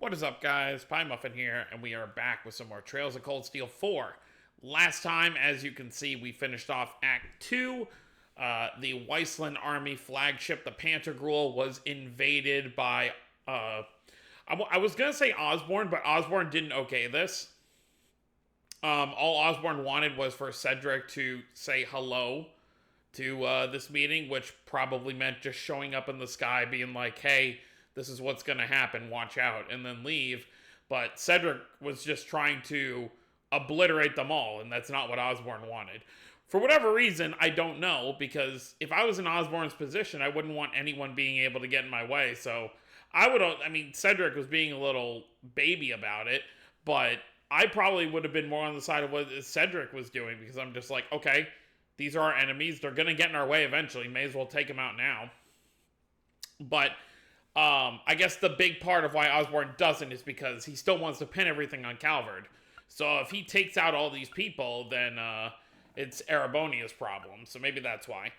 What is up, guys? Pie Muffin here, and we are back with some more Trails of Cold Steel 4. Last time, as you can see, we finished off Act 2. The Weissland Army flagship, the Panthergruel, was invaded by, I was gonna say Osborn, but Osborn didn't okay this. All Osborn wanted was for Cedric to say hello to this meeting, which probably meant just showing up in the sky, being like, hey, this is what's going to happen, watch out, and then leave. But Cedric was just trying to obliterate them all, and that's not what Osborn wanted. For whatever reason, I don't know, because if I was in Osborn's position, I wouldn't want anyone being able to get in my way, so Cedric was being a little baby about it, but I probably would have been more on the side of what Cedric was doing, because I'm just like, okay, these are our enemies, they're going to get in our way eventually, may as well take them out now. But I guess the big part of why Osborn doesn't is because he still wants to pin everything on Calvard. So if he takes out all these people, then it's Erebonia's problem. So maybe that's why.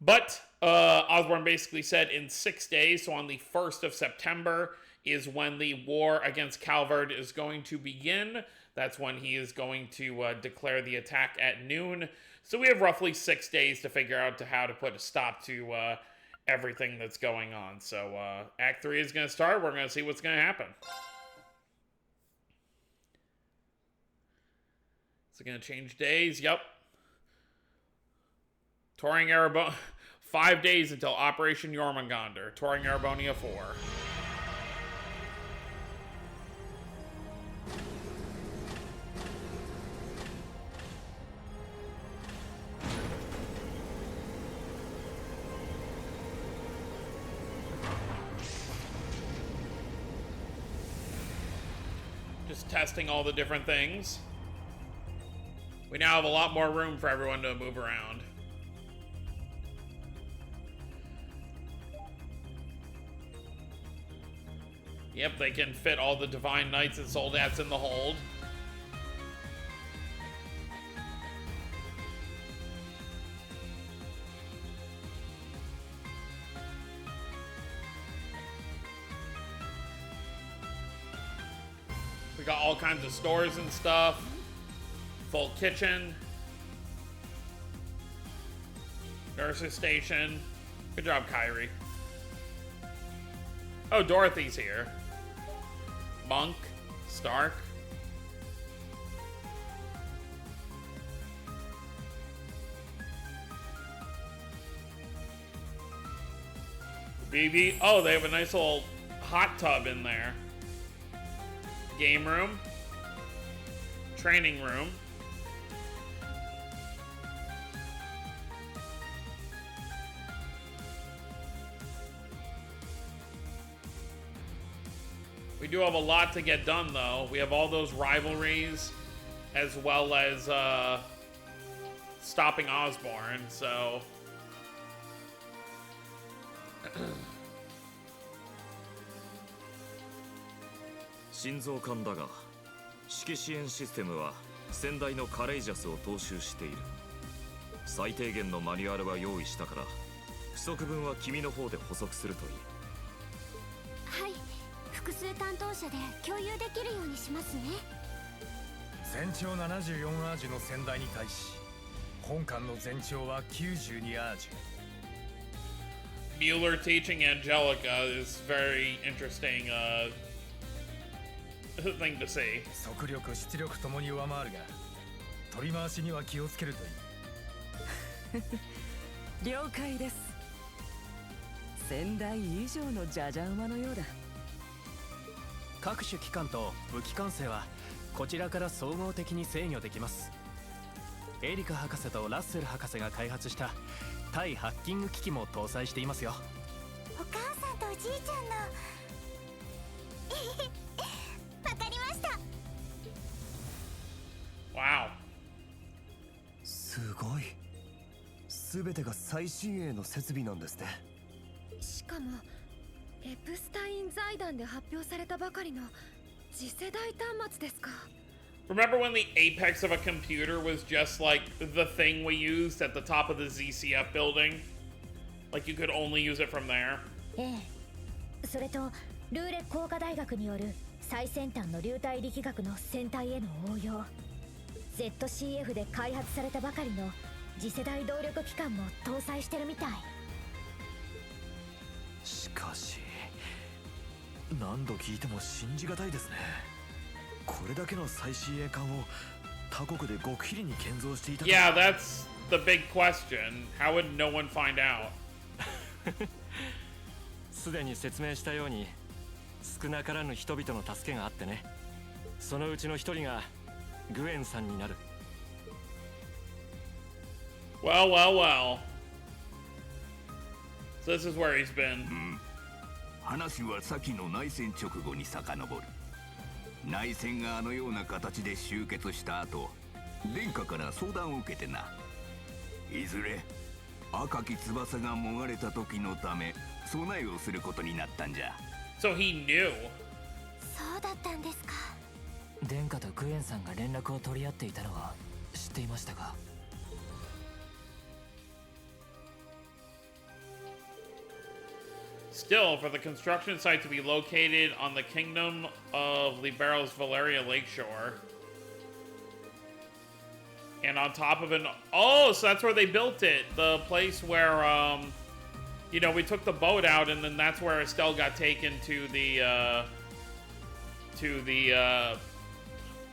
But Osborn basically said in 6 days, so on the 1st of September, is when the war against Calvard is going to begin. That's when he is going to declare the attack at noon. So we have roughly 6 days to figure out how to put a stop to everything that's going on. So Act 3 is going to start. We're going to see what's going to happen. Is it going to change days? Yep. Touring Erebonia. 5 days until Operation Jormungandr. Touring Erebonia 4. Just testing all the different things. We now have a lot more room for everyone to move around. Yep, they can fit all the Divine Knights and Soldats in the hold. We got all kinds of stores and stuff. Full kitchen. Nurse's station. Good job, Kyrie. Oh, Dorothy's here. Monk. Stark. BB. Oh, they have a nice little hot tub in there. Game room. Training room. We do have a lot to get done, though. We have all those rivalries, as well as stopping Osborn, so...心臓艦だが、指揮支援システムは先代のカレイジャスを踏襲している。最低限のマニュアルは用意したから、不足分は君の方で補足するといい。はい、複数担当者で共有できるようにしますね。全長74アージュの先代に対し、本艦の全長は92アージュ。Mueller teaching Angelica is very interesting thing to see. 速力、出力ともに上回るが、取り回しには気をつけるといい。了解です。先代以上のジャジャ馬のようだ。各種機関と武器管制はこちらから総合的に制御できます。エリカ博士とラッセル博士が開発した対ハッキング機器も搭載していますよ。お母さんとおじいちゃんのわかりました。Wow. すごい。全てが最新鋭の設備なんですね。しかもエプスタイン財団で発表されたばかりの次世代端末ですか。Remember when the apex of a computer was just like the thing we used at the top of the ZCF building? Like you could only use it from there? ええ。それとルーレ工科大学による最先端の流体力学の戦隊への応用、 ZCF で開発されたばかりの次世代動力機関も搭載してるみたい。しかし何度聞いても信じがたいですね。これだけの最新鋭艦を他国で極秘裏に建造していたと。 Yeah, that's the big question. How would no one find out? すでに説明したように少なからぬ人々の助けがあってね。そのうちの一人がグエンさんになる。 Well, well, well. So this is where he's been. 話は先の内戦直後に遡る。内戦があのような形で終結した後、殿下から相談を受けてな。いずれ赤き翼がもがれた時のため備えをすることになったんじゃ。 So he knew. そうだったんですか。殿下とグエンさんが連絡を取り合っていたのは知っていましたが。 Still, for the construction site to be located on the Kingdom of Libero's Valeria Lakeshore, and on top of an... Oh, so that's where they built it. The place where, you know, we took the boat out, and then that's where Estelle got taken to the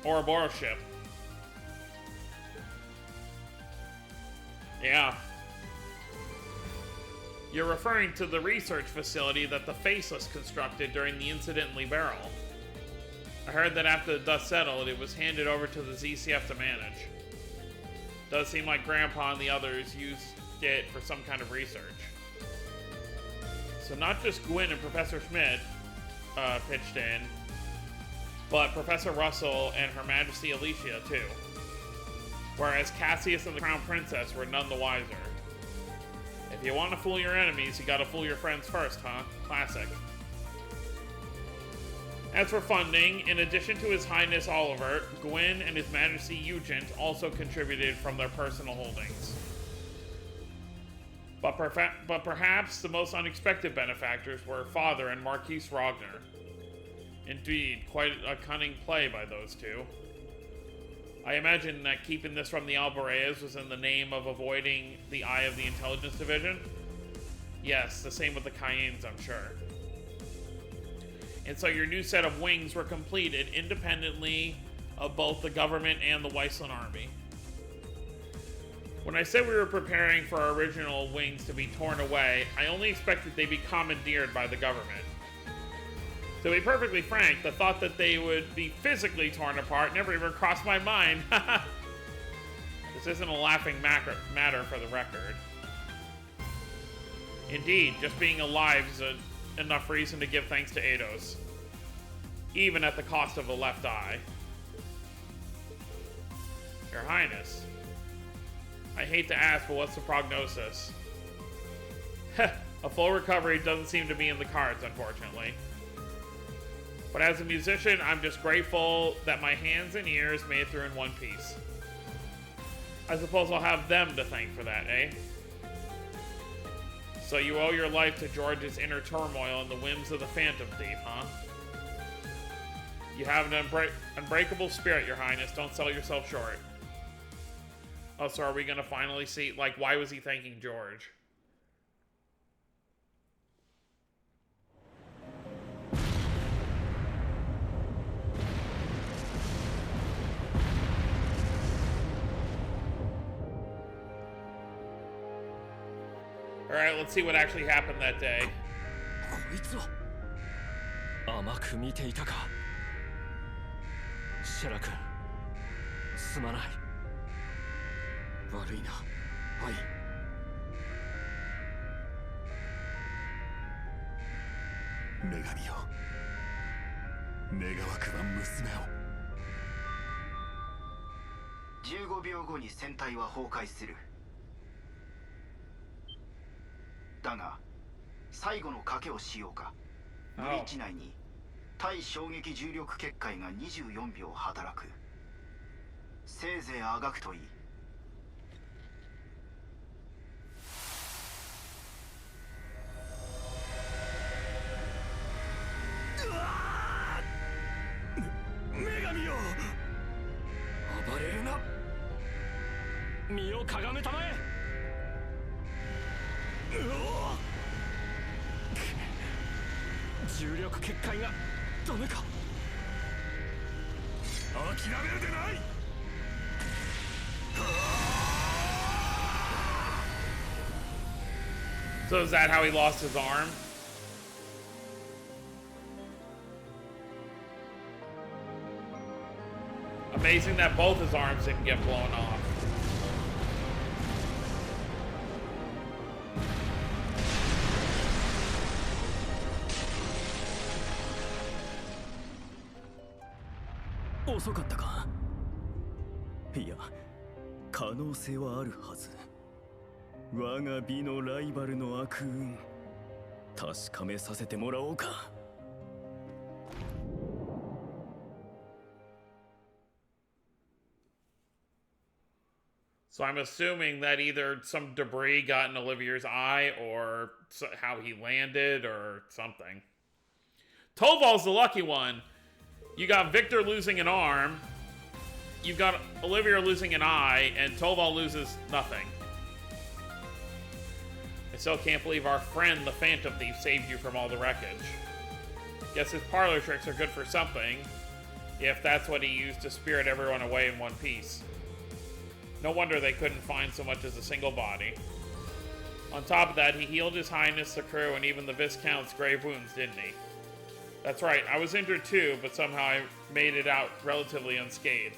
Ouroboros ship. Yeah. You're referring to the research facility that the Faceless constructed during the incident in Libero. I heard that after the dust settled, it was handed over to the ZCF to manage. Does seem like Grandpa and the others used it for some kind of research. So not just Gwyn and Professor Schmidt pitched in, but Professor Russell and Her Majesty Alicia too. Whereas Cassius and the Crown Princess were none the wiser. If you want to fool your enemies, you gotta fool your friends first, huh? Classic. As for funding, in addition to His Highness Oliver, Gwyn and His Majesty Eugent also contributed from their personal holdings. But perhaps the most unexpected benefactors were Father and Marquise Rogner. Indeed, quite a cunning play by those two. I imagine that keeping this from the Alvarez was in the name of avoiding the eye of the Intelligence Division. Yes, the same with the Cayennes, I'm sure. And so your new set of wings were completed independently of both the government and the Weissland Army. When I said we were preparing for our original wings to be torn away, I only expected they'd be commandeered by the government. To be perfectly frank, the thought that they would be physically torn apart never even crossed my mind. This isn't a laughing matter for the record. Indeed, just being alive is enough reason to give thanks to Eidos. Even at the cost of a left eye. Your Highness. I hate to ask, but what's the prognosis? A full recovery doesn't seem to be in the cards, unfortunately. But as a musician, I'm just grateful that my hands and ears made it through in one piece. I suppose I'll have them to thank for that, eh? So you owe your life to George's inner turmoil and the whims of the Phantom Thief, huh? You have an unbreakable spirit, Your Highness. Don't sell yourself short. Oh, so are we gonna finally see, like, why was he thanking George? Alright, let's see what actually happened that day. こいつは甘く見ていたか。シェラ君、すまない。悪いな。はい。女神よ。願わくは娘を。15秒後に船体は崩壊する。だが最後の賭けをしようか。ブリッジ内に対衝撃重力結界が24秒働く。せいぜいあがくといい。身をかがめたまえ。重力結界がダメか。諦めるでない。 So is that how he lost his arm? Amazing that both his arms didn't get blown off.遅かったか。いや、可能性はあるはず。我が美のライバルの悪運、確かめさせてもらおうか。 So I'm assuming that either some debris got in Olivier's eye or how he landed or something. Toval's the lucky one. You got Victor losing an arm, you got Olivier losing an eye, and Toval loses nothing. I still can't believe our friend the Phantom Thief saved you from all the wreckage. Guess his parlor tricks are good for something, if that's what he used to spirit everyone away in one piece. No wonder they couldn't find so much as a single body. On top of that, he healed His Highness, the crew, and even the Viscount's grave wounds, didn't he? That's right, I was injured too, but somehow I made it out relatively unscathed.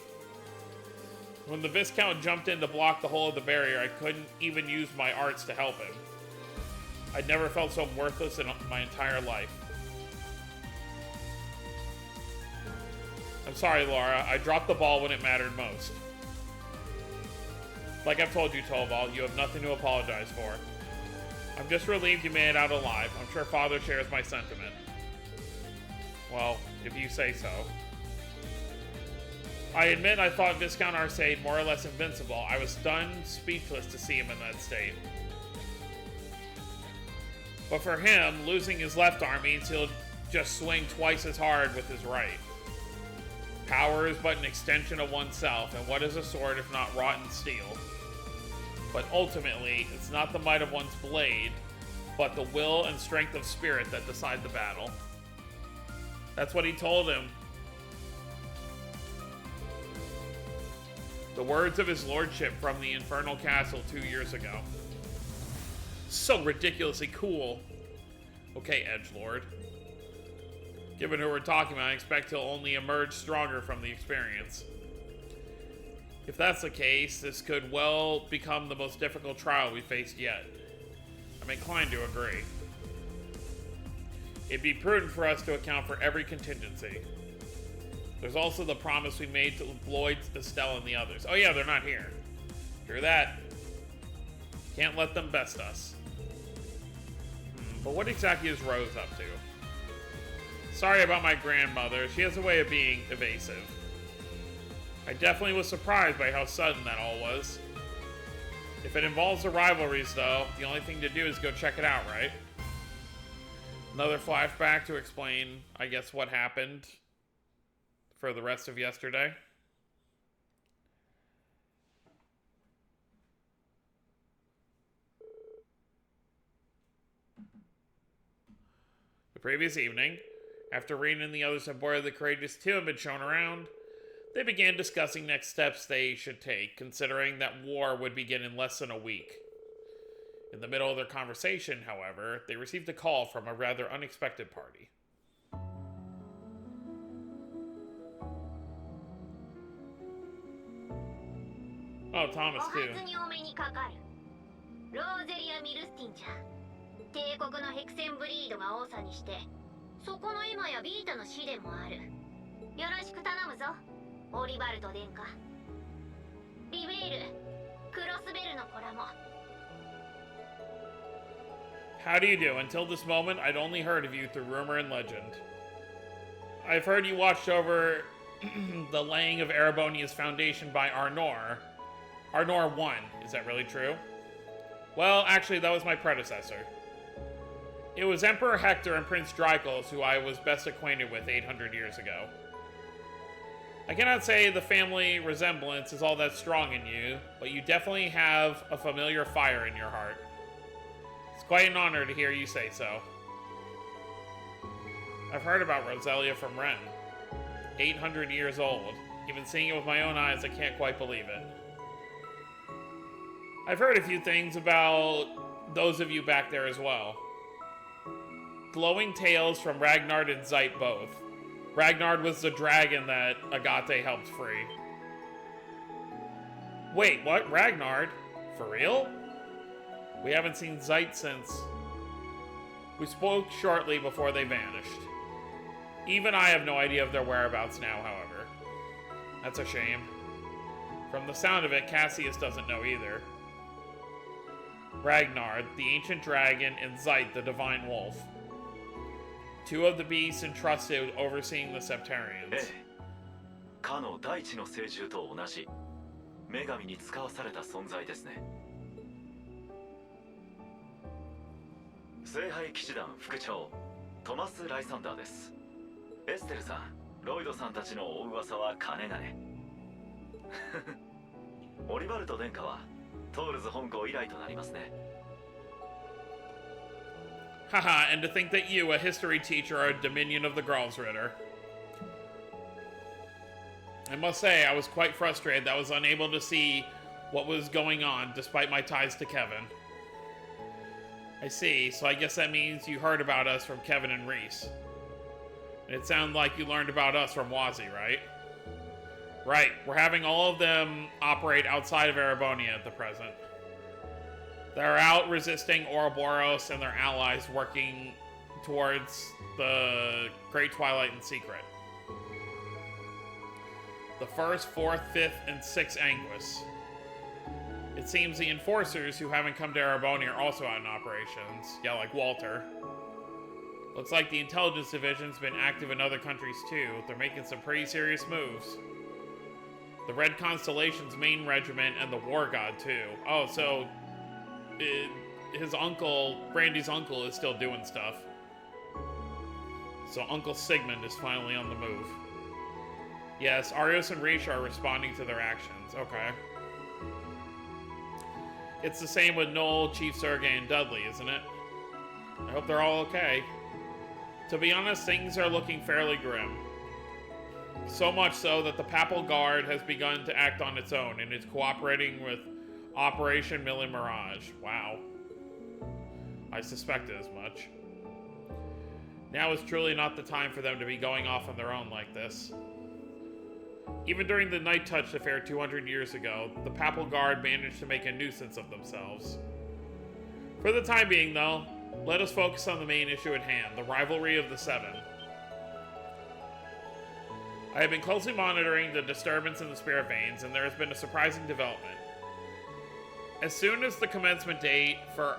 When the Viscount jumped in to block the hole of the barrier, I couldn't even use my arts to help him. I'd never felt so worthless in my entire life. I'm sorry, Laura, I dropped the ball when it mattered most. Like I've told you, Toval, you have nothing to apologize for. I'm just relieved you made it out alive. I'm sure Father shares my sentiment. Well, if you say so. I admit I thought Viscount Arcade more or less invincible. I was stunned, speechless to see him in that state. But for him, losing his left arm means he'll just swing twice as hard with his right. Power is but an extension of oneself, and what is a sword if not rotten steel? But ultimately, it's not the might of one's blade, but the will and strength of spirit that decide the battle. That's what he told him. The words of his lordship from the Infernal Castle 2 years ago. So ridiculously cool. Okay, Edgelord. Given who we're talking about, I expect he'll only emerge stronger from the experience. If that's the case, this could well become the most difficult trial we faced yet. I'm inclined to agree. It'd be prudent for us to account for every contingency. There's also the promise we made to Lloyd, Estelle, and the others. Oh yeah, they're not here. Hear that? Can't let them best us. But what exactly is Rose up to? Sorry about my grandmother. She has a way of being evasive. I definitely was surprised by how sudden that all was. If it involves the rivalries, though, the only thing to do is go check it out, right? Another flashback to explain, I guess, what happened for the rest of yesterday. The previous evening, after Reen and the others on board the Courageous 2 had been shown around, they began discussing next steps they should take, considering that war would begin in less than a week. In the middle of their conversation, however, they received a call from a rather unexpected party. Oh, Thomas too. ローゼリア・ミルスティンじゃ。帝国のヘクセンブリードが多さにして、そこのエマやビータの死でもある。よろしく頼むぞ、オリバルト殿下。リベイル、クロスベルの子らも。How do you do? Until this moment, I'd only heard of you through rumor and legend. I've heard you watched over the laying of Erebonia's foundation by Arnor. Arnor I, is that really true? Well, actually, that was my predecessor. It was Emperor Hector and Prince Drykos who I was best acquainted with 800 years ago. I cannot say the family resemblance is all that strong in you, but you definitely have a familiar fire in your heart. It's quite an honor to hear you say so. I've heard about Roselia from Ren. 800 years old. Even seeing it with my own eyes, I can't quite believe it. I've heard a few things about those of you back there as well. Glowing tales from Ragnard and Zeit both. Ragnard was the dragon that Agate helped free. Wait, what? Ragnard? For real? We haven't seen Zeit since... We spoke shortly before they vanished. Even I have no idea of their whereabouts now, however. That's a shame. From the sound of it, Cassius doesn't know either. Ragnard, the ancient dragon, and Zeit, the divine wolf. Two of the beasts entrusted overseeing the Septarians. かの大地の聖獣と同じ女神に使わされた存在ですね。聖杯騎士団副長トマス・ライサンダーです。エステルさん、ロイドさんたちの追う噂はかねがね。オリバルト殿下はトールズ本校以来となりますね。Haha, and to think that you, a history teacher, are a dominion of the Gralsritter. I must say, I was quite frustrated that I was unable to see what was going on, despite my ties to Kevin. I see, so I guess that means you heard about us from Kevin and Reese. And it sounded like you learned about us from Wazi, right? Right, we're having all of them operate outside of Erebonia at the present. They're out resisting Ouroboros and their allies working towards the Great Twilight in secret. The 1st, 4th, 5th, and 6th Anguis. It seems the enforcers who haven't come to Erebonia are also out in operations. Yeah, like Walter. Looks like the intelligence division's been active in other countries too. They're making some pretty serious moves. The Red Constellation's main regiment and the War God too. Oh, so... his uncle, Brandy's uncle, is still doing stuff. So Uncle Sigmund is finally on the move. Yes, Arios and Risha are responding to their actions. Okay. It's the same with Noel, Chief Sergei, and Dudley, isn't it? I hope they're all okay. To be honest, things are looking fairly grim. So much so that the Papal Guard has begun to act on its own and is cooperating with Operation Millie Mirage. Wow. I suspected as much. Now is truly not the time for them to be going off on their own like this. Even during the Night Touch affair 200 years ago, the Papal Guard managed to make a nuisance of themselves. For the time being, though, let us focus on the main issue at hand, the rivalry of the Seven. I have been closely monitoring the disturbance in the Spirit Veins, and there has been a surprising development. As soon as the commencement date for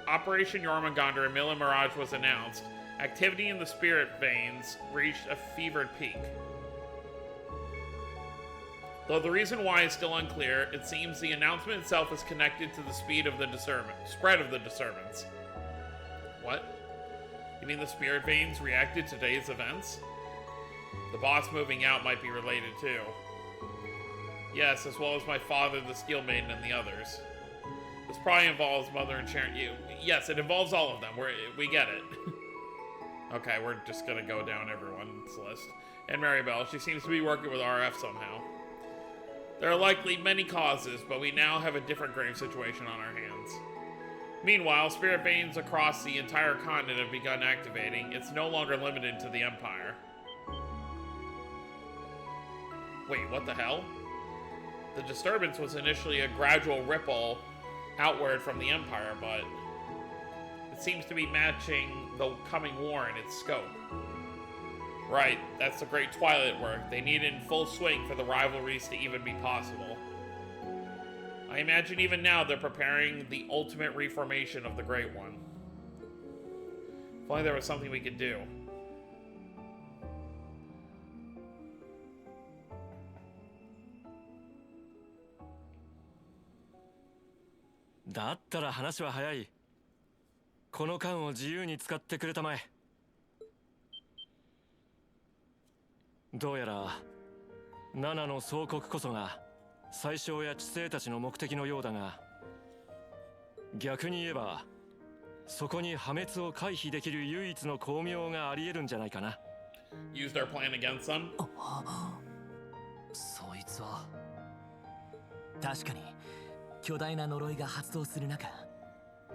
Operation Jormungandr and Millie Mirage was announced, activity in the Spirit Veins reached a fevered peak. Though the reason why is still unclear, it seems the announcement itself is connected to the spread of the disturbance. What? You mean the Spirit Veins reacted to today's events? The boss moving out might be related too. Yes, as well as my father, the Steel Maiden, and the others. This probably involves Mother and Sharon. Yes, it involves all of them. We get it. Okay, we're just gonna go down everyone's list. And Maribel, she seems to be working with RF somehow. There are likely many causes, but we now have a different grave situation on our hands. Meanwhile, Spirit Veins across the entire continent have begun activating. It's no longer limited to the Empire. Wait, what the hell? The disturbance was initially a gradual ripple outward from the Empire, but it seems to be matching the coming war in its scope. Right, that's the Great Twilight work. They need it in full swing for the rivalries to even be possible. I imagine even now they're preparing the ultimate reformation of the Great One. If only there was something we could do.だったら話は早い。この間を自由に使ってくれたまえ。どうやら7の総国こそが宰相や知性たちの目的のようだが、逆に言えばそこに破滅を回避できる唯一の巧妙があり得るんじゃないかな。 Use their plan against them. そいつは確かに巨大な呪いが発動する中、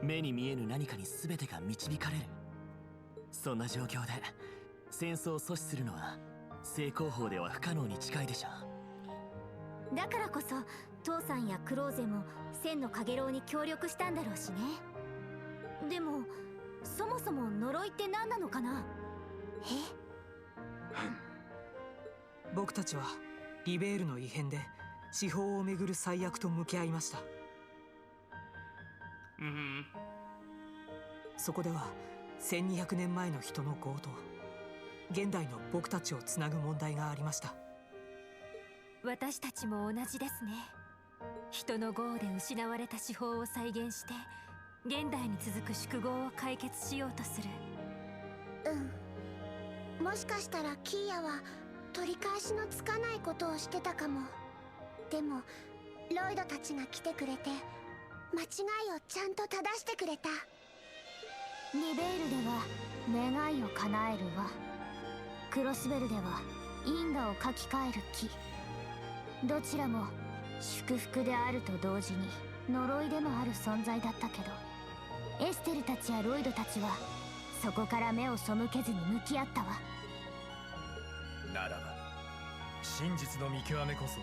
目に見えぬ何かに全てが導かれる。そんな状況で戦争を阻止するのは正攻法では不可能に近いでしょう。だからこそ父さんやクローゼも千の陽炎に協力したんだろうしね。でもそもそも呪いって何なのかな。僕たちはリベールの異変で司法をめぐる最悪と向き合いました。そこでは1200年前の人の業と現代の僕たちをつなぐ問題がありました。私たちも同じですね。人の業で失われた司法を再現して現代に続く宿業を解決しようとする。もしかしたらキーヤは取り返しのつかないことをしてたかも。でもロイドたちが来てくれて間違いをちゃんと正してくれた。リベールでは願いを叶える輪、クロスベルでは因果を書き換える木。どちらも祝福であると同時に呪いでもある存在だったけど、エステルたちやロイドたちはそこから目を背けずに向き合ったわ。ならば真実の見極めこそ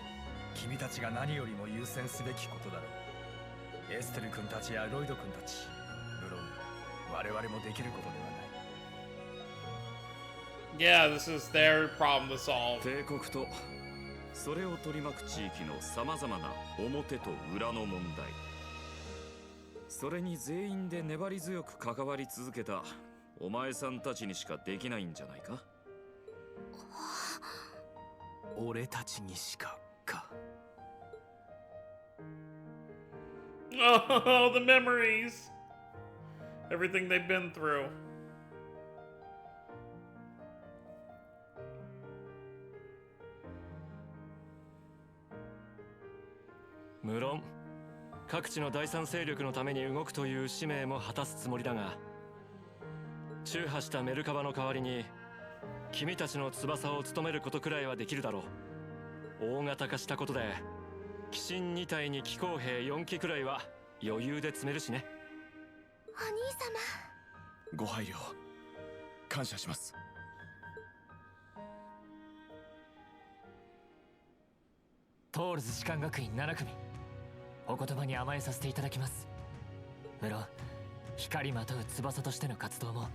君たちが何よりも優先すべきことだろう。エステル君たちやロイド君たち、無論我々もできることではない。Yeah, this is their problem to solve. 帝国とそれを取り巻く地域のさまざまな表と裏の問題、それに全員で粘り強く関わり続けたお前さんたちにしかできないんじゃないか。俺たちにしかか。Oh, the memories. Everything they've been through. 無論各地の第三勢力のために動くという使命も果たすつもりだが、中破したメルカバの代わりに君たちの翼を務めることくらいはできるだろう。大型化したことで鬼神2体に騎行兵4機くらいは余裕で積めるしね。お兄様、ご配慮感謝します。トールズ士官学院7組、お言葉に甘えさせていただきます。無論光まとう翼としての活動も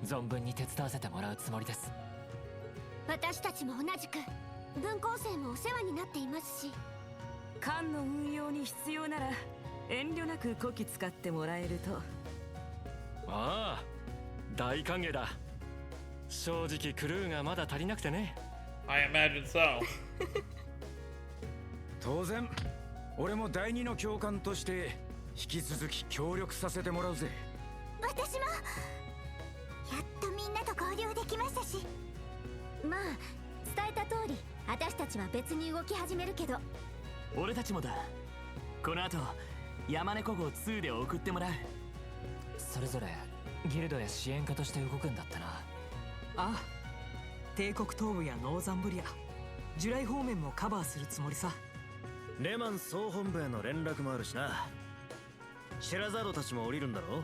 存分に手伝わせてもらうつもりです。私たちも同じく分校生もお世話になっていますし、艦の運用に必要なら遠慮なくこき使ってもらえると。ああ、大歓迎だ。正直クルーがまだ足りなくてね。 I imagine so. 当然俺も第二の教官として引き続き協力させてもらうぜ。私もやっとみんなと交流できましたし、まあ伝えた通り私たちは別に動き始めるけど。俺たちもだ。この後山猫号2で送ってもらう。それぞれギルドや支援家として動くんだったな。ああ、帝国東部やノーザンブリア、ジュライ方面もカバーするつもりさ。レマン総本部への連絡もあるしな。シェラザードたちも降りるんだろう。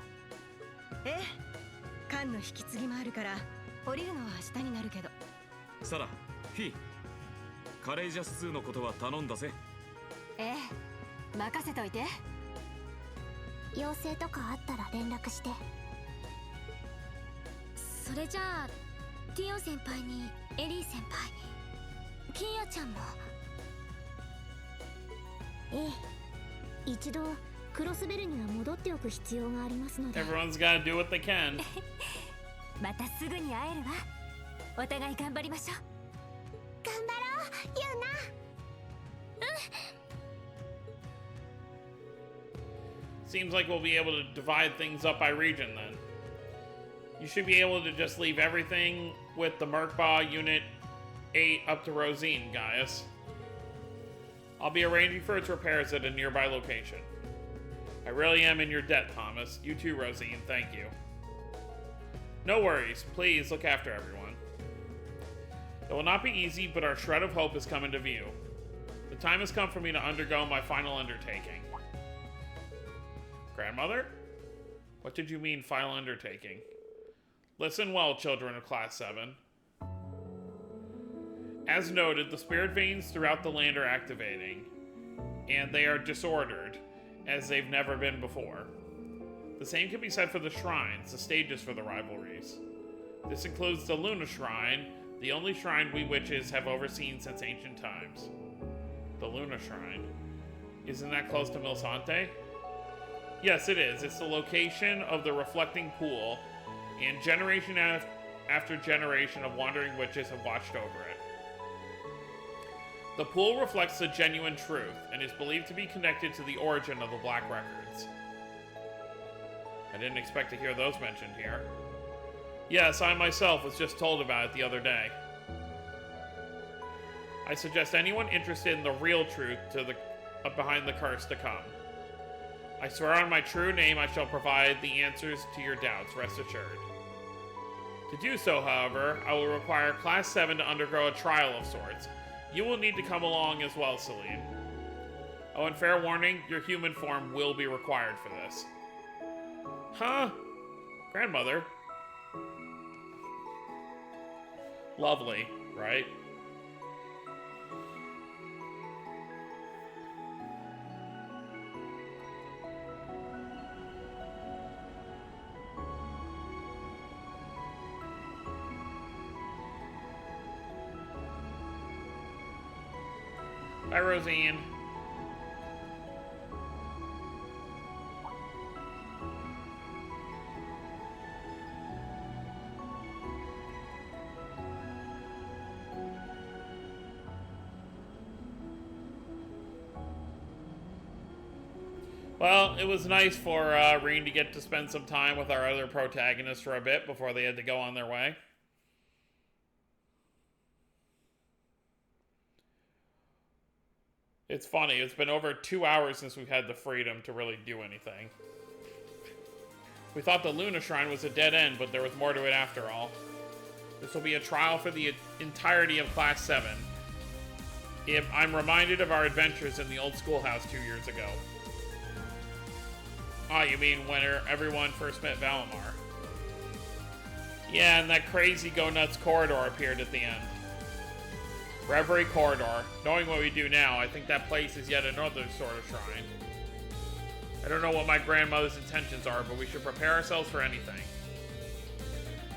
ええ、艦の引き継ぎもあるから降りるのは明日になるけど。サラ、フィー、カレイジャス2のことは頼んだぜ。ええ、任せといて。要請とかあったら連絡して。それじゃあティオ先輩にエリー先輩、キーヤちゃんも。ええ、一度クロスベルには戻っておく必要がありますので。 Everyone's gotta do what they can. またすぐに会えるわ。お互い頑張りましょう。頑張ろう、ユーナ。Seems like we'll be able to divide things up by region then. You should be able to just leave everything with the Merkba Unit 8 up to Rosine, guys. I'll be arranging for its repairs at a nearby location. I really am in your debt, Thomas. You too, Rosine. Thank you. No worries. Please look after everyone. It will not be easy, but our shred of hope has come into view. The time has come for me to undergo my final undertaking. Grandmother? What did you mean, final undertaking? Listen well, children of Class 7. As noted, the spirit veins throughout the land are activating, and they are disordered, as they've never been before. The same can be said for the shrines, the stages for the rivalries. This includes the Luna Shrine, the only shrine we witches have overseen since ancient times. The Luna Shrine. Isn't that close to Milsante? Yes, it is. It's the location of the reflecting pool, and generation after generation of wandering witches have watched over it. The pool reflects the genuine truth, and is believed to be connected to the origin of the Black Records. I didn't expect to hear those mentioned here. Yes, I myself was just told about it the other day. I suggest anyone interested in the real truth to the behind the curse to come. I swear on my true name I shall provide the answers to your doubts, rest assured. To do so, however, I will require Class 7 to undergo a trial of sorts. You will need to come along as well, Celine. Oh, and fair warning, your human form will be required for this. Huh? Grandmother? Lovely, right? Bye, Rosine. Well, it was nice for Rean to get to spend some time with our other protagonists for a bit before they had to go on their way. It's funny, it's been over 2 hours since we've had the freedom to really do anything. We thought the Luna Shrine was a dead end, but there was more to it after all. This will be a trial for the entirety of Class 7. If I'm reminded of our adventures in the old schoolhouse 2 years ago. Ah, you mean when everyone first met Valimar? Yeah, and that crazy Go Nuts corridor appeared at the end. Reverie Corridor. Knowing what we do now, I think that place is yet another sort of shrine. I don't know what my grandmother's intentions are, but we should prepare ourselves for anything.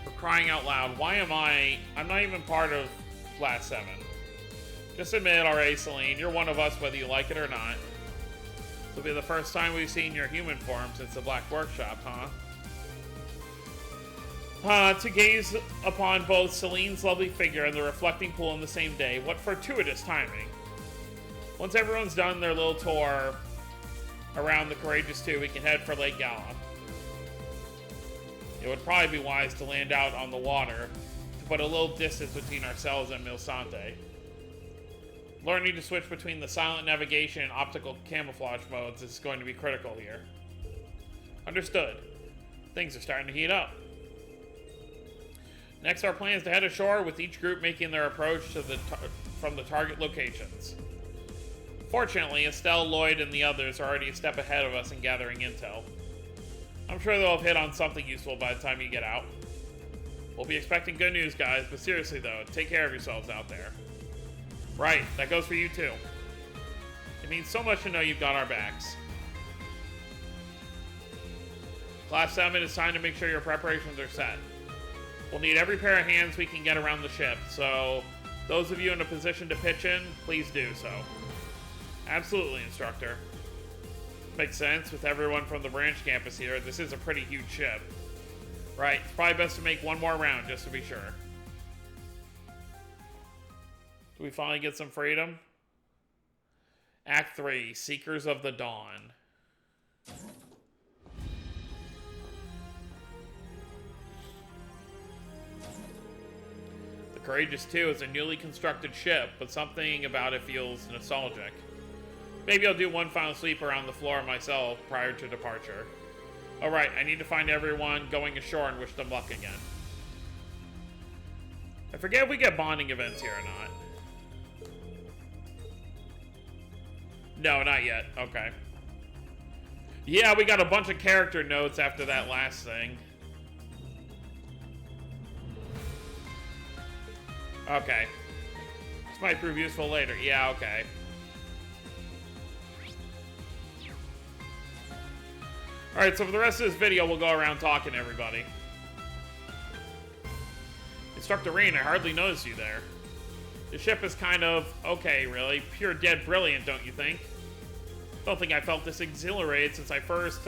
For crying out loud, why am I'm not even part of Class 7. Just admit it already, Celine. You're one of us whether you like it or not. This will be the first time we've seen your human form since the Black Workshop, huh? To gaze upon both Celine's lovely figure and the reflecting pool in the same day. What fortuitous timing. Once everyone's done their little tour around the Courageous 2, we can head for Lake Gala. It would probably be wise to land out on the water to put a little distance between ourselves and Milsante. Learning to switch between the silent navigation and optical camouflage modes is going to be critical here. Understood. Things are starting to heat up. Next, our plan is to head ashore, with each group making their approach to from the target locations. Fortunately, Estelle, Lloyd, and the others are already a step ahead of us in gathering intel. I'm sure they'll have hit on something useful by the time you get out. We'll be expecting good news, guys, but seriously though, take care of yourselves out there. Right, that goes for you too. It means so much to know you've got our backs. Class 7, it's time to make sure your preparations are set. We'll need every pair of hands we can get around the ship, so those of you in a position to pitch in, please do so. Absolutely, Instructor. Makes sense, with everyone from the branch campus here, this is a pretty huge ship. Right, it's probably best to make one more round, just to be sure. Do we finally get some freedom? Act 3, Seekers of the Dawn. The Courageous 2 is a newly constructed ship, but something about it feels nostalgic. Maybe I'll do one final sweep around the floor myself prior to departure. Alright, I need to find everyone going ashore and wish them luck again. I forget if we get bonding events here or not. No, not yet. Okay. Yeah, we got a bunch of character notes after that last thing. Okay. This might prove useful later. Yeah, okay. Alright, so for the rest of this video, we'll go around talking to everybody. Instructor Rean, I hardly noticed you there. The ship is kind of, okay, really. Pure dead brilliant, don't you think? Don't think I felt this exhilarated since I first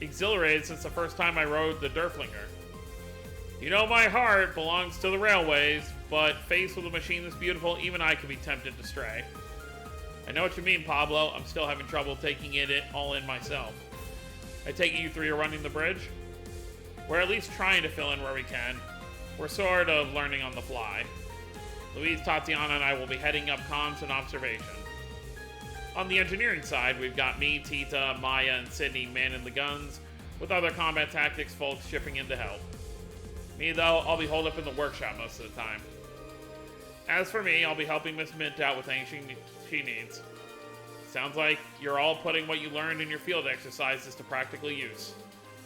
exhilarated since the first time I rode the Derflinger. You know my heart belongs to the railways, but faced with a machine this beautiful, even I can be tempted to stray. I know what you mean, Pablo. I'm still having trouble taking it all in myself. I take it you three are running the bridge? We're at least trying to fill in where we can. We're sort of learning on the fly. Louise, Tatiana, and I will be heading up comms and observation. On the engineering side, we've got me, Tita, Maya, and Sydney manning the guns, with other combat tactics folks shipping in to help. Me, though, I'll be holed up in the workshop most of the time. As for me, I'll be helping Miss Mint out with anything she needs. Sounds like you're all putting what you learned in your field exercises to practical use.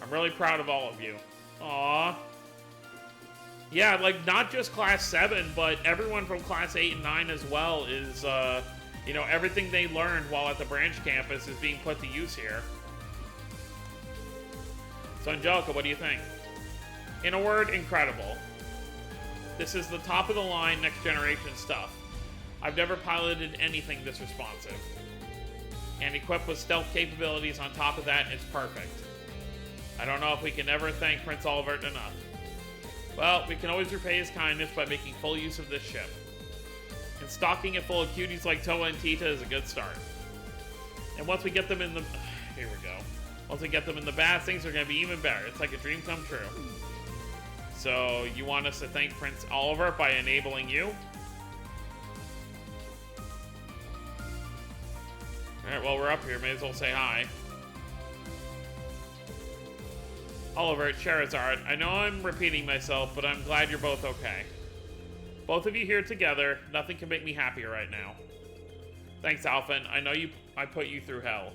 I'm really proud of all of you. Aww. Yeah, like, not just Class 7, but everyone from Class 8 and 9 as well is, you know, everything they learned while at the branch campus is being put to use here. So, Angelica, what do you think? In a word, incredible. This is the top of the line, next generation stuff. I've never piloted anything this responsive. And equipped with stealth capabilities on top of that, it's perfect. I don't know if we can ever thank Prince Olivert enough. Well, we can always repay his kindness by making full use of this ship. And stocking it full of cuties like Toa and Tita is a good start. And once we get them in the... Here we go. Once we get them in the bath, things are going to be even better. It's like a dream come true. So, you want us to thank Prince Olivert by enabling you? Alright, well, we're up here. May as well say hi. Olivert, Charizard, I know I'm repeating myself, but I'm glad you're both okay. Both of you here together, nothing can make me happier right now. Thanks, Alphen. I know I put you through hell.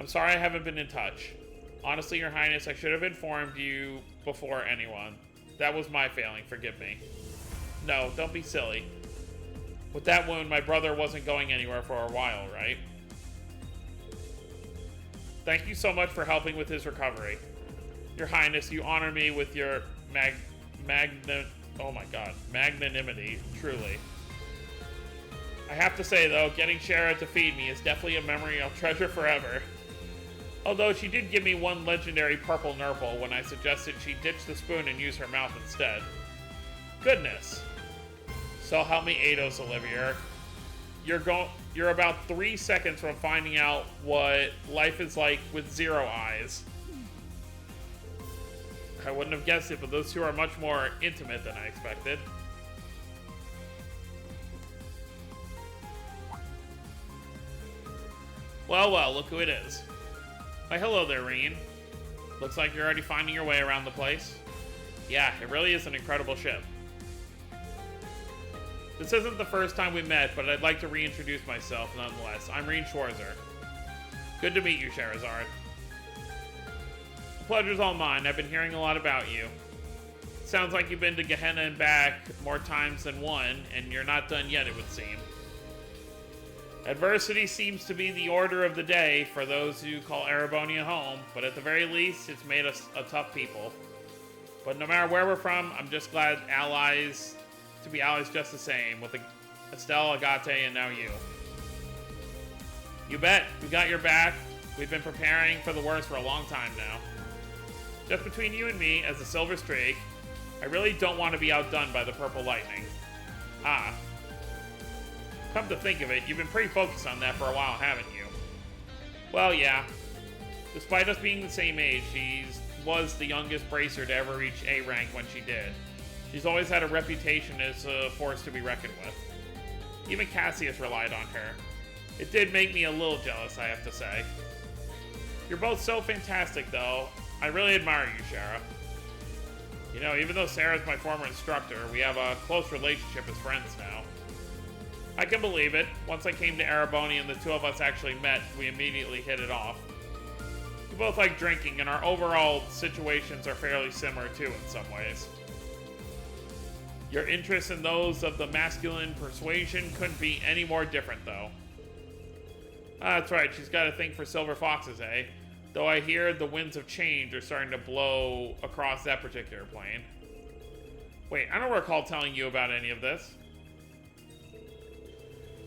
I'm sorry I haven't been in touch. Honestly, Your Highness, I should have informed you before anyone. That was my failing, forgive me. No, don't be silly. With that wound, my brother wasn't going anywhere for a while, right? Thank you so much for helping with his recovery. Your Highness, you honor me with your magnanimity, truly. I have to say, though, getting Shara to feed me is definitely a memory I'll treasure forever. Although she did give me one legendary purple Nurple when I suggested she ditch the spoon and use her mouth instead. Goodness. So help me Eidos, Olivia. You're about 3 seconds from finding out what life is like with 0 eyes. I wouldn't have guessed it, but those two are much more intimate than I expected. Well, well, look who it is. Why, hello there, Rean. Looks like you're already finding your way around the place. Yeah, it really is an incredible ship. This isn't the first time we met, but I'd like to reintroduce myself nonetheless. I'm Rean Schwarzer. Good to meet you, Charizard. The pleasure's all mine. I've been hearing a lot about you. Sounds like you've been to Gehenna and back more times than one, and you're not done yet, it would seem. Adversity seems to be the order of the day for those who call Erebonia home, but at the very least, it's made us a tough people. But no matter where we're from, I'm just glad to be allies just the same, with Estelle, Agate, and now you. You bet, we got your back. We've been preparing for the worst for a long time now. Just between you and me, as a Silver Streak, I really don't want to be outdone by the Purple Lightning. Ah. Come to think of it, you've been pretty focused on that for a while, haven't you? Well, yeah. Despite us being the same age, she was the youngest bracer to ever reach A rank when she did. She's always had a reputation as a force to be reckoned with. Even Cassius relied on her. It did make me a little jealous, I have to say. You're both so fantastic, though. I really admire you, Shara. You know, even though Sarah's my former instructor, we have a close relationship as friends now. I can believe it. Once I came to Ereboni and the two of us actually met, we immediately hit it off. We both like drinking, and our overall situations are fairly similar too in some ways. Your interests in those of the masculine persuasion couldn't be any more different, though. That's right, she's got a thing for silver foxes, eh? Though I hear the winds of change are starting to blow across that particular plane. Wait, I don't recall telling you about any of this.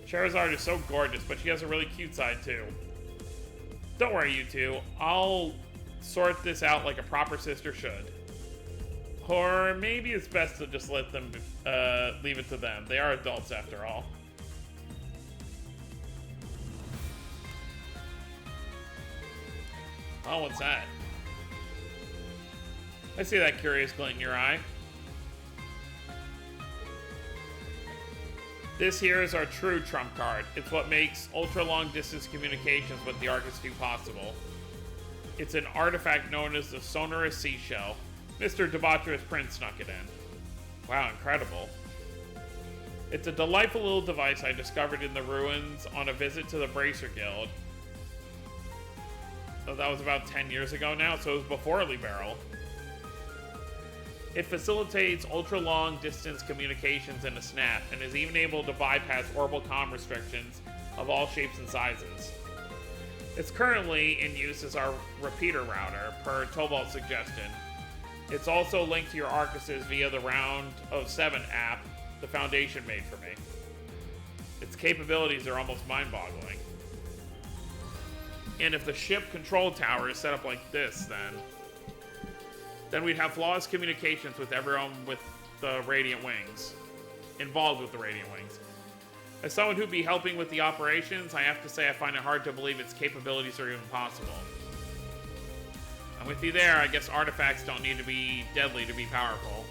Charizard is so gorgeous, but she has a really cute side, too. Don't worry, you two. I'll sort this out like a proper sister should. Or maybe it's best to just let them, leave it to them. They are adults, after all. Oh, what's that? I see that curious glint in your eye. This here is our true trump card. It's what makes ultra-long distance communications with the Arcus 2 possible. It's an artifact known as the Sonorous Seashell. Mr. Debaucherous Prince snuck it in. Wow, incredible. It's a delightful little device I discovered in the ruins on a visit to the Bracer Guild. Oh, that was about 10 years ago now, so it was before Liberal. It facilitates ultra-long distance communications in a snap, and is even able to bypass orbital comm restrictions of all shapes and sizes. It's currently in use as our repeater router, per Tobalt's suggestion. It's also linked to your Arcuses via the Round of 7 app the Foundation made for me. Its capabilities are almost mind-boggling. And if the ship control tower is set up like this, then we'd have flawless communications with everyone with the Radiant Wings. Involved with the Radiant Wings. As someone who'd be helping with the operations, I have to say I find it hard to believe its capabilities are even possible. I'm with you there. I guess artifacts don't need to be deadly to be powerful.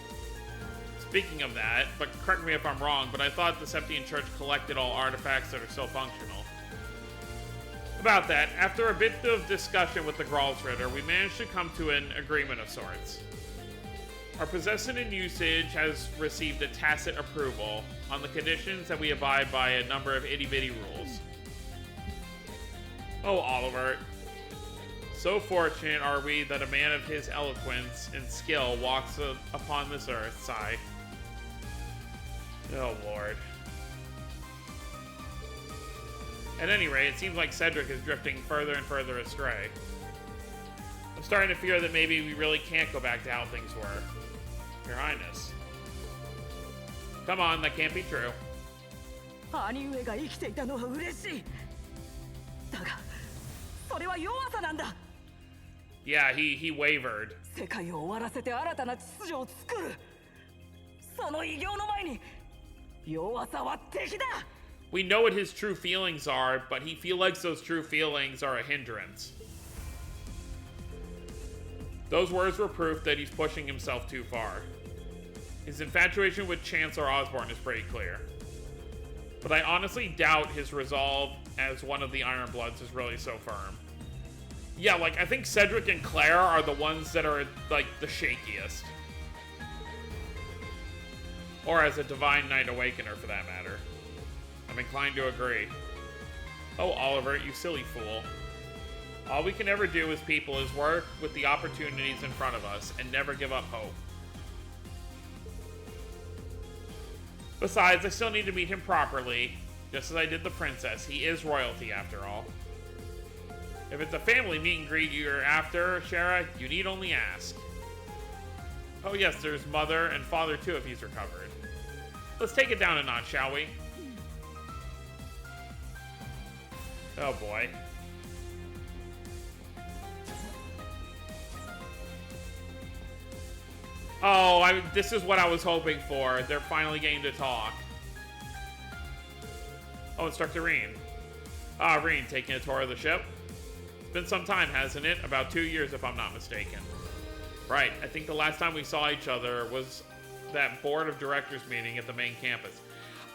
Speaking of that, but correct me if I'm wrong, but I thought the Septian Church collected all artifacts that are so functional. About that, after a bit of discussion with the Gralsritter, we managed to come to an agreement of sorts. Our possession and usage has received a tacit approval on the conditions that we abide by a number of itty-bitty rules. Oh, Oliver. So fortunate are we that a man of his eloquence and skill walks upon this earth, sigh. Oh, Lord. At any rate, it seems like Cedric is drifting further and further astray. I'm starting to fear that maybe we really can't go back to how things were. Your Highness. Come on, that can't be true. 兄上が生きていたのは嬉しい。だが、それは弱さなんだ。Yeah, he wavered. 世界を終わらせて新たな秩序を作る。その偉業の前に弱さは敵だ。We know what his true feelings are, but he feels like those true feelings are a hindrance. Those words were proof that he's pushing himself too far. His infatuation with Chancellor Osborne is pretty clear. But I honestly doubt his resolve as one of the Iron Bloods is really so firm. Yeah, like, I think Cedric and Claire are the ones that are, like, the shakiest. Or as a Divine Knight Awakener, for that matter. I'm inclined to agree. Oh, Oliver, you silly fool. All we can ever do as people is work with the opportunities in front of us and never give up hope. Besides, I still need to meet him properly, just as I did the princess. He is royalty, after all. If it's a family meet and greet you're after, Shara, you need only ask. Oh yes, there's mother and father too if he's recovered. Let's take it down a notch, shall we? Oh boy. Oh, this is what I was hoping for. They're finally getting to talk. Oh, Instructor Reen. Ah, Reen, taking a tour of the ship? It's been some time, hasn't it? About 2 years, if I'm not mistaken. Right, I think the last time we saw each other was that board of directors meeting at the main campus.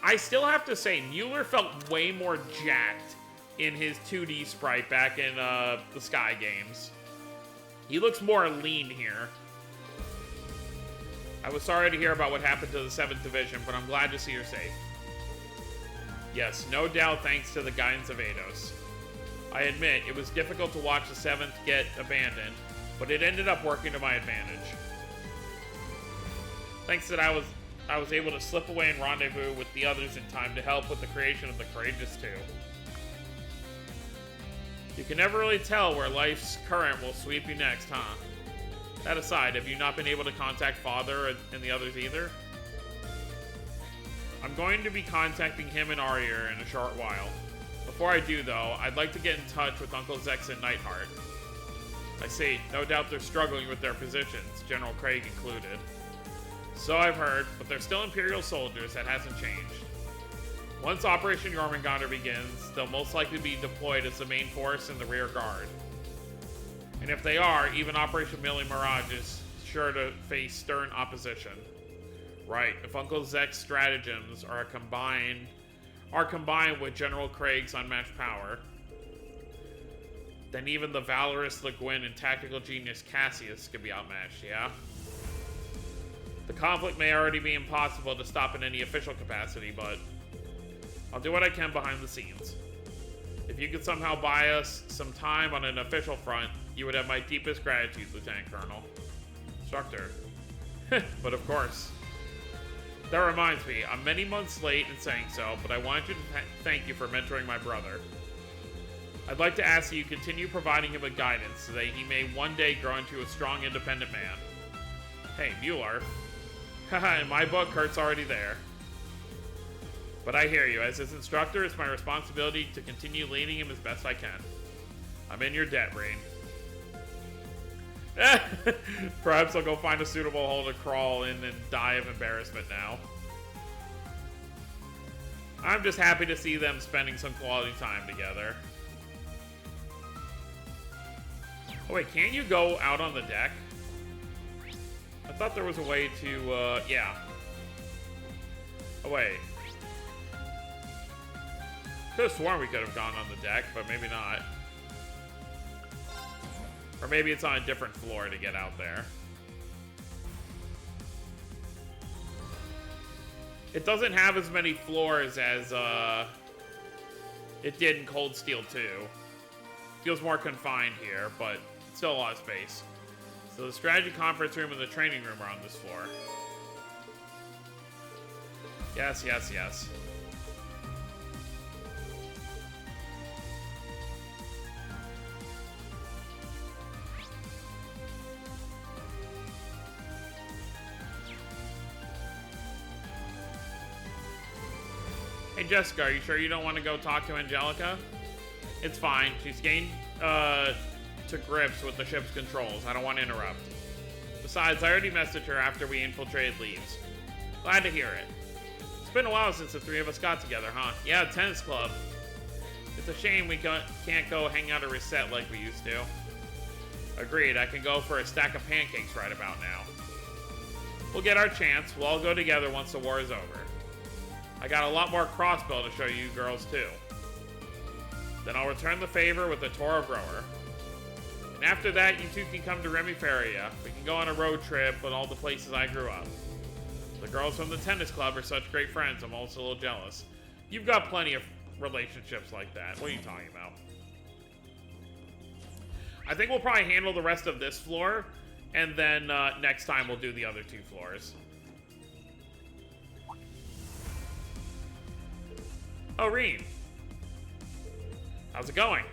I still have to say, Mueller felt way more jacked in his 2D sprite back in the Sky games. He looks more lean here. I was sorry to hear about what happened to the 7th Division, but I'm glad to see you're safe. Yes, no doubt thanks to the guidance of Eidos. I admit, it was difficult to watch the 7th get abandoned, but it ended up working to my advantage. Thanks that I was able to slip away and rendezvous with the others in time to help with the creation of the Courageous 2. You can never really tell where life's current will sweep you next, huh? That aside, have you not been able to contact Father and the others either? I'm going to be contacting him and Arya in a short while. Before I do, though, I'd like to get in touch with Uncle Zex and Nightheart. I see, no doubt they're struggling with their positions, General Craig included. So I've heard, but they're still Imperial soldiers, that hasn't changed. Once Operation Jormungandr begins, they'll most likely be deployed as the main force in the rear guard. And if they are, even Operation Millie Mirage is sure to face stern opposition. Right, if Uncle Zek's stratagems are combined with General Craig's unmatched power, then even the valorous Le Guin and tactical genius Cassius could be outmatched, yeah? The conflict may already be impossible to stop in any official capacity, but I'll do what I can behind the scenes. If you could somehow buy us some time on an official front, you would have my deepest gratitude, Lieutenant Colonel. Instructor. But of course. That reminds me, I'm many months late in saying so, but I wanted to thank you for mentoring my brother. I'd like to ask that you continue providing him with guidance so that he may one day grow into a strong, independent man. Hey, Mueller. Haha, in my book, Kurt's already there. But I hear you. As his instructor, it's my responsibility to continue leading him as best I can. I'm in your debt, Rain. Perhaps I'll go find a suitable hole to crawl in and die of embarrassment now. I'm just happy to see them spending some quality time together. Oh wait, can't you go out on the deck? I thought there was a way to, yeah. Oh wait. Could have sworn we could have gone on the deck, but maybe not. Or maybe it's on a different floor to get out there. It doesn't have as many floors as it did in Cold Steel 2. Feels more confined here, but still a lot of space. So the strategy conference room and the training room are on this floor. Yes, yes, yes. Hey Jessica, are you sure you don't want to go talk to Angelica? It's fine. She's gained to grips with the ship's controls. I don't want to interrupt. Besides, I already messaged her after we infiltrated Leaves. Glad to hear it. It's been a while since the three of us got together, huh? Yeah, tennis club. It's a shame we can't go hang out at Reset like we used to. Agreed, I can go for a stack of pancakes right about now. We'll get our chance. We'll all go together once the war is over. I got a lot more crossbow to show you girls, too. Then I'll return the favor with the Toro Grower. And after that, you two can come to Remiferia. We can go on a road trip with all the places I grew up. The girls from the tennis club are such great friends, I'm almost a little jealous. You've got plenty of relationships like that. What are you talking about? I think we'll probably handle the rest of this floor, and then next time we'll do the other two floors. Oh, Reem. How's it going?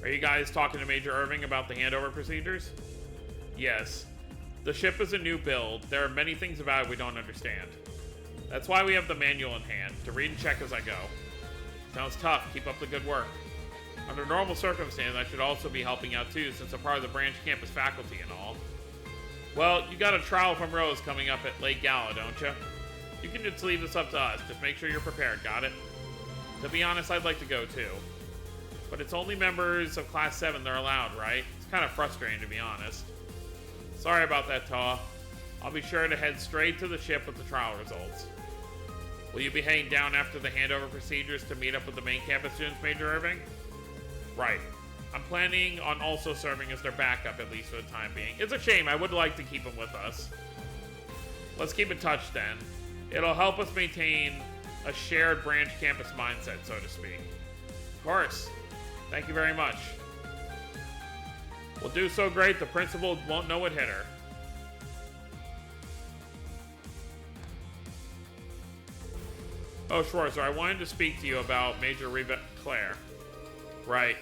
Are you guys talking to Major Irving about the handover procedures? Yes. The ship is a new build. There are many things about it we don't understand. That's why we have the manual in hand, to read and check as I go. Sounds tough. Keep up the good work. Under normal circumstances, I should also be helping out too, since I'm part of the branch campus faculty and all. Well, you got a trial from Rose coming up at Lake Gala, don't you? You can just leave this up to us. Just make sure you're prepared, got it? To be honest, I'd like to go too. But it's only members of Class 7 that are allowed, right? It's kind of frustrating, to be honest. Sorry about that, Taw. I'll be sure to head straight to the ship with the trial results. Will you be heading down after the handover procedures to meet up with the main campus students, Major Irving? Right. I'm planning on also serving as their backup, at least for the time being. It's a shame. I would like to keep him with us. Let's keep in touch then. It'll help us maintain a shared branch campus mindset, so to speak. Of course. Thank you very much. We'll do so great the principal won't know what hit her. Oh, Schwarzer, I wanted to speak to you about Major Reva Claire. Right.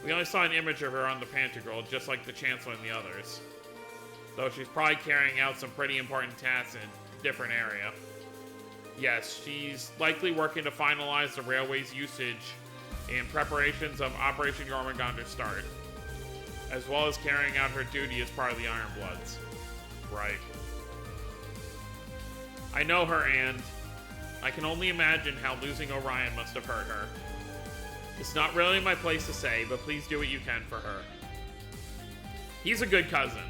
We only saw an image of her on the Pantagruel, just like the Chancellor and the others. Though she's probably carrying out some pretty important tasks in a different area. Yes, she's likely working to finalize the railway's usage in preparations of Operation Jormungandr's start, as well as carrying out her duty as part of the Iron Bloods. Right. I know her, and I can only imagine how losing Orion must have hurt her. It's not really my place to say, but please do what you can for her. He's a good cousin.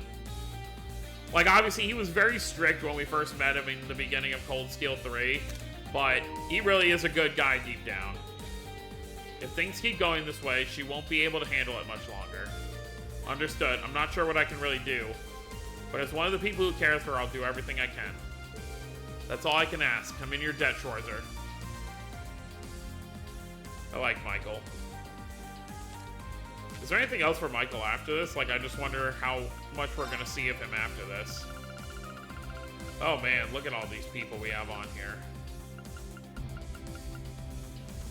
Like, obviously, he was very strict when we first met him in the beginning of Cold Steel 3, but he really is a good guy deep down. If things keep going this way, she won't be able to handle it much longer. Understood. I'm not sure what I can really do, but as one of the people who cares for her, I'll do everything I can. That's all I can ask. I'm in your debt, Schwarzer. I like Michael. Is there anything else for Michael after this? Like, I just wonder how much we're gonna see of him after this. Oh man, look at all these people we have on here.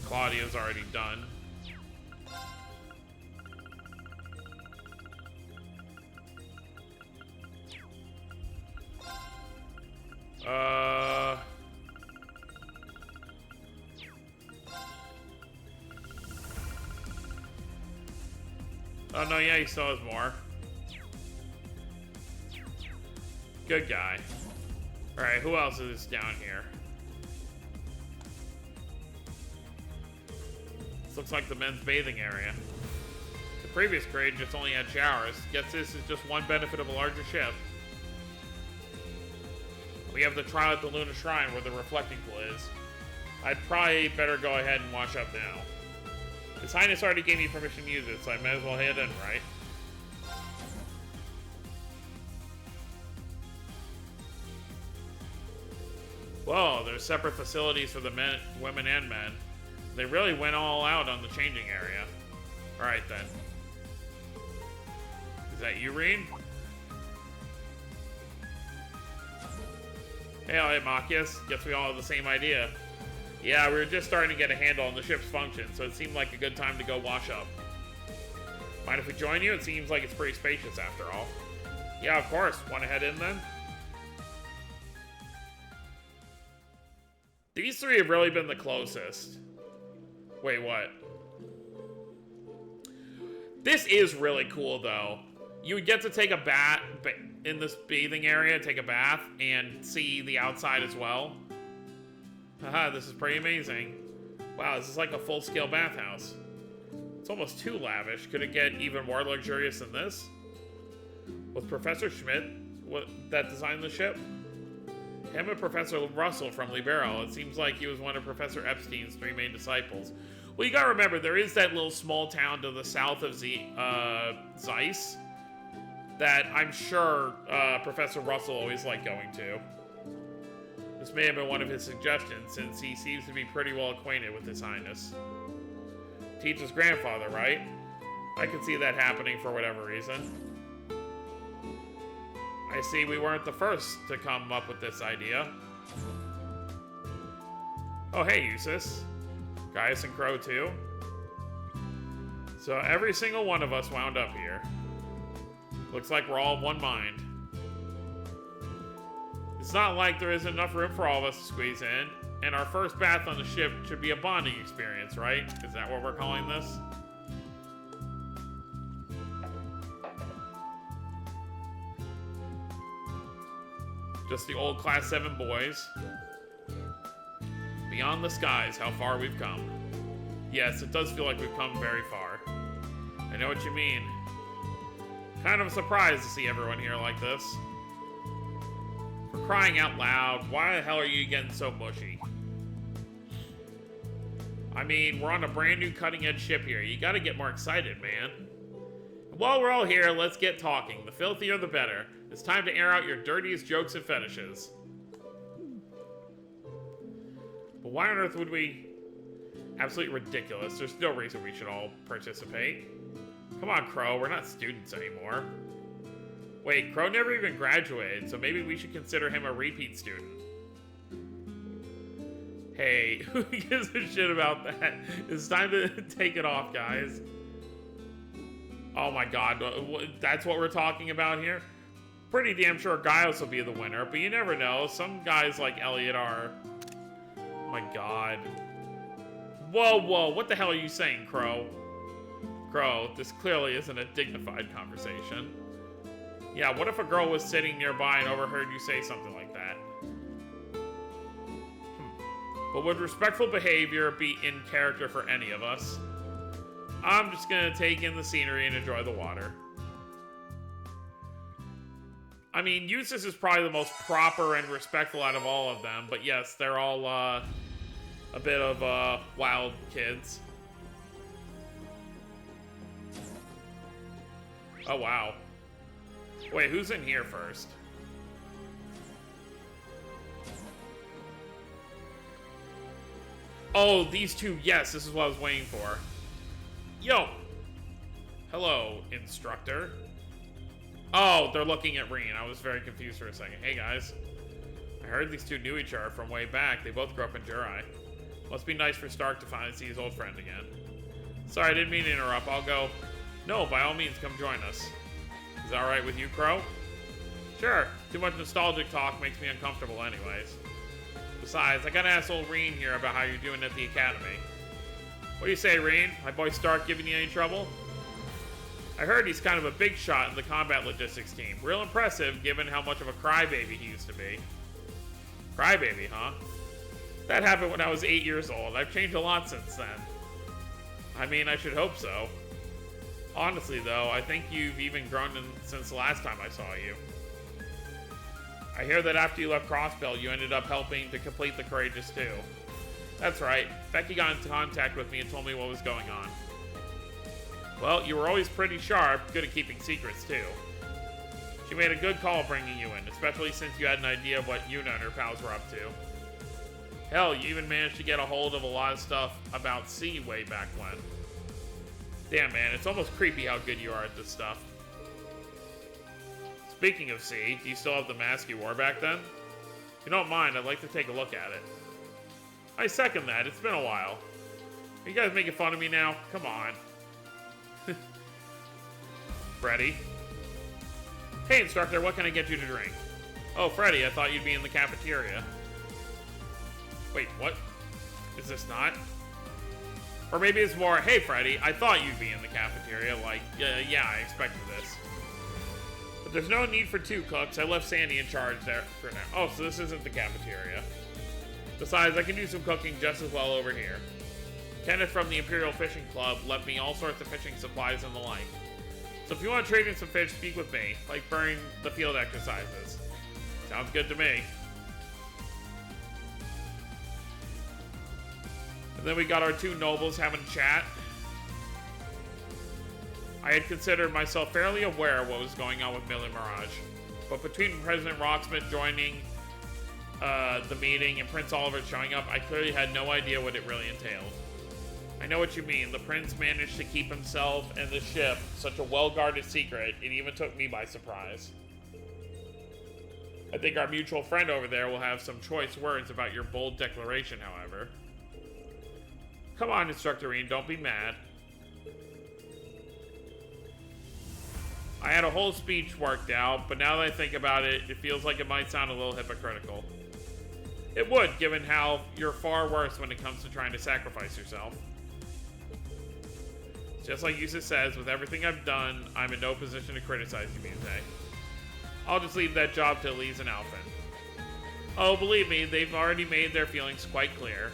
Claudia's already done. Oh no, yeah, he still has more. Good guy. Alright, who else is down here? This looks like the men's bathing area. The previous grade just only had showers. Guess this is just one benefit of a larger ship. We have the trial at the Luna Shrine where the reflecting pool is. I'd probably better go ahead and wash up now. His Highness already gave me permission to use it, so I might as well head in, right? Whoa, there's separate facilities for the men, women and men. They really went all out on the changing area. Alright then. Is that you, Reed? Hey, Machias. Guess we all have the same idea. Yeah, we were just starting to get a handle on the ship's function, so it seemed like a good time to go wash up. Mind if we join you? It seems like it's pretty spacious after all. Yeah, of course. Want to head in then? These three have really been the closest. Wait, what? This is really cool, though. You would get to take a bath in this bathing area, take a bath, and see the outside as well. Haha, this is pretty amazing. Wow, this is like a full-scale bathhouse. It's almost too lavish. Could it get even more luxurious than this? Was Professor Schmidt that designed the ship? Him and Professor Russell from Libero. It seems like he was one of Professor Epstein's 3 main disciples. Well, you gotta remember, there is that little small town to the south of Zeiss that I'm sure Professor Russell always liked going to. This may have been one of his suggestions, since he seems to be pretty well acquainted with His Highness. Teacher's grandfather, right? I could see that happening for whatever reason. I see we weren't the first to come up with this idea. Oh, hey, Eustace. Gaius and Crow, too. So every single one of us wound up here. Looks like we're all of one mind. It's not like there isn't enough room for all of us to squeeze in, and our first bath on the ship should be a bonding experience, right? Is that what we're calling this? Just the old Class 7 boys. Beyond the skies, how far we've come. Yes, it does feel like we've come very far. I know what you mean. Kind of a surprise to see everyone here like this. For crying out loud, why the hell are you getting so mushy? I mean, we're on a brand new cutting edge ship here. You gotta get more excited, man. While we're all here, let's get talking. The filthier the better. It's time to air out your dirtiest jokes and fetishes. But why on earth would we... Absolutely ridiculous. There's no reason we should all participate. Come on, Crow. We're not students anymore. Wait, Crow never even graduated, so maybe we should consider him a repeat student. Hey, who gives a shit about that? It's time to take it off, guys. Oh my god, that's what we're talking about here? Pretty damn sure Gaius will be the winner, but you never know. Some guys like Elliot are... Oh my god. Whoa, whoa, what the hell are you saying, Crow? Crow, this clearly isn't a dignified conversation. Yeah, what if a girl was sitting nearby and overheard you say something like that? But would respectful behavior be in character for any of us? I'm just gonna take in the scenery and enjoy the water. I mean, Eustace is probably the most proper and respectful out of all of them, but yes, they're all, a bit of, wild kids. Oh, wow. Wait, who's in here first? Oh, these two, yes, this is what I was waiting for. Yo! Hello, instructor. Oh, they're looking at Reen. I was very confused for a second. Hey, guys. I heard these two knew each other from way back. They both grew up in Jurai. Must be nice for Stark to finally see his old friend again. Sorry, I didn't mean to interrupt. I'll go. No, by all means, come join us. Is that alright with you, Crow? Sure. Too much nostalgic talk makes me uncomfortable anyways. Besides, I gotta ask old Reen here about how you're doing at the academy. What do you say, Reen? My boy Stark giving you any trouble? I heard he's kind of a big shot in the combat logistics team. Real impressive, given how much of a crybaby he used to be. Crybaby, huh? That happened when I was 8 years old. I've changed a lot since then. I mean, I should hope so. Honestly, though, I think you've even grown since the last time I saw you. I hear that after you left Crossbell, you ended up helping to complete the Courageous 2. That's right. Becky got in contact with me and told me what was going on. Well, you were always pretty sharp, good at keeping secrets, too. She made a good call bringing you in, especially since you had an idea of what Yuna and her pals were up to. Hell, you even managed to get a hold of a lot of stuff about C way back when. Damn, man, it's almost creepy how good you are at this stuff. Speaking of C, do you still have the mask you wore back then? If you don't mind, I'd like to take a look at it. I second that, it's been a while. Are you guys making fun of me now? Come on. Freddy? Hey, instructor, what can I get you to drink? Oh, Freddy, I thought you'd be in the cafeteria. Wait, what? Is this not? Or maybe it's more, hey, Freddy, I thought you'd be in the cafeteria, like, yeah, I expected this. But there's no need for two cooks. I left Sandy in charge there for now. Oh, so this isn't the cafeteria. Besides, I can do some cooking just as well over here. Kenneth from the Imperial Fishing Club left me all sorts of fishing supplies and the like. So if you want to trade in some fish, speak with me, like during the field exercises. Sounds good to me. And then we got our two nobles having a chat. I had considered myself fairly aware of what was going on with Millie Mirage. But between President Rocksmith joining the meeting and Prince Oliver showing up, I clearly had no idea what it really entailed. I know what you mean. The prince managed to keep himself and the ship such a well-guarded secret, it even took me by surprise. I think our mutual friend over there will have some choice words about your bold declaration, however. Come on, Instructor Reen, don't be mad. I had a whole speech worked out, but now that I think about it, it feels like it might sound a little hypocritical. It would, given how you're far worse when it comes to trying to sacrifice yourself. Just like Yusa says, with everything I've done, I'm in no position to criticize you, Mute. I'll just leave that job to Elise and Alphen. Oh, believe me, they've already made their feelings quite clear.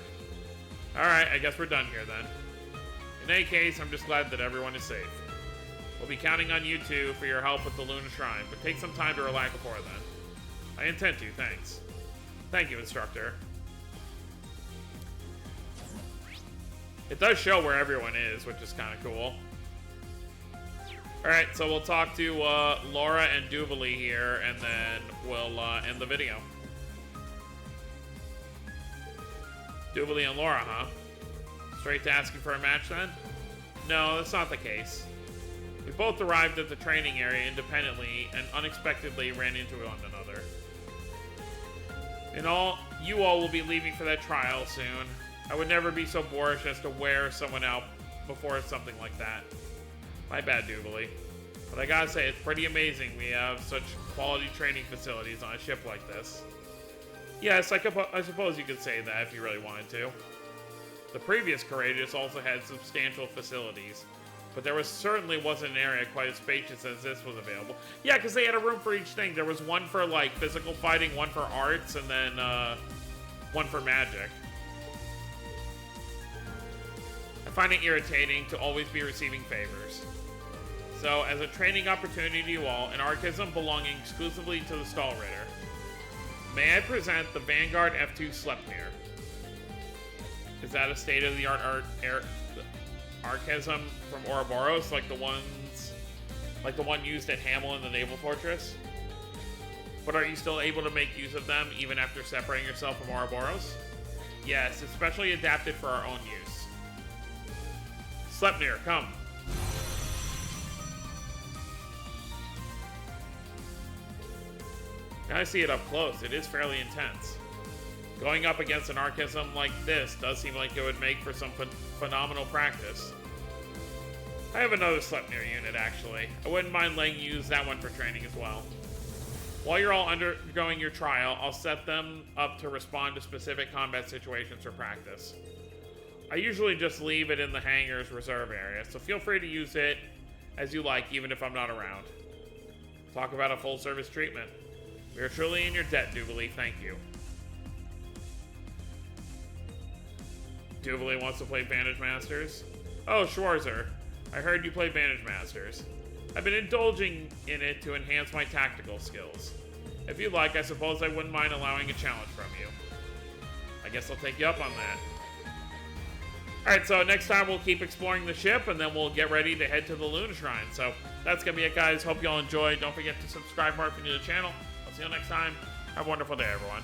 Alright, I guess we're done here then. In any case, I'm just glad that everyone is safe. We'll be counting on you two for your help with the Luna Shrine, but take some time to relax before then. I intend to, thanks. Thank you, Instructor. It does show where everyone is, which is kind of cool. Alright, so we'll talk to Laura and Duvalie here, and then we'll end the video. Duvalie and Laura, huh? Straight to asking for a match then? No, that's not the case. We both arrived at the training area independently and unexpectedly ran into one another. You all will be leaving for that trial soon. I would never be so boorish as to wear someone out before something like that. My bad, Duvalie. But I gotta say, it's pretty amazing we have such quality training facilities on a ship like this. Yes, I suppose you could say that if you really wanted to. The previous Courageous also had substantial facilities, but there certainly wasn't an area quite as spacious as this was available. Yeah, because they had a room for each thing. There was one for, like, physical fighting, one for arts, and then, one for magic. I find it irritating to always be receiving favors. So, as a training opportunity to you all, an Archism belonging exclusively to the Stahlritter, may I present the Vanguard F2 Sleipnir. Is that a state-of-the-art Archism from Ouroboros, like the one used at Hamel in the Naval Fortress? But are you still able to make use of them even after separating yourself from Ouroboros? Yes, it's specially adapted for our own use. Sleipnir, come. Now I see it up close. It is fairly intense. Going up against an Archism like this does seem like it would make for some phenomenal practice. I have another Sleipnir unit, actually. I wouldn't mind letting you use that one for training as well. While you're all undergoing your trial, I'll set them up to respond to specific combat situations for practice. I usually just leave it in the hangar's reserve area, so feel free to use it as you like, even if I'm not around. Talk about a full-service treatment. We are truly in your debt, Duvalie. Thank you. Duvalie wants to play Vantage Masters. Oh, Schwarzer. I heard you play Vantage Masters. I've been indulging in it to enhance my tactical skills. If you'd like, I suppose I wouldn't mind allowing a challenge from you. I guess I'll take you up on that. Alright, so next time we'll keep exploring the ship, and then we'll get ready to head to the Luna Shrine. So that's going to be it, guys. Hope you all enjoyed. Don't forget to subscribe more if you're new to the channel. I'll see you next time. Have a wonderful day, everyone.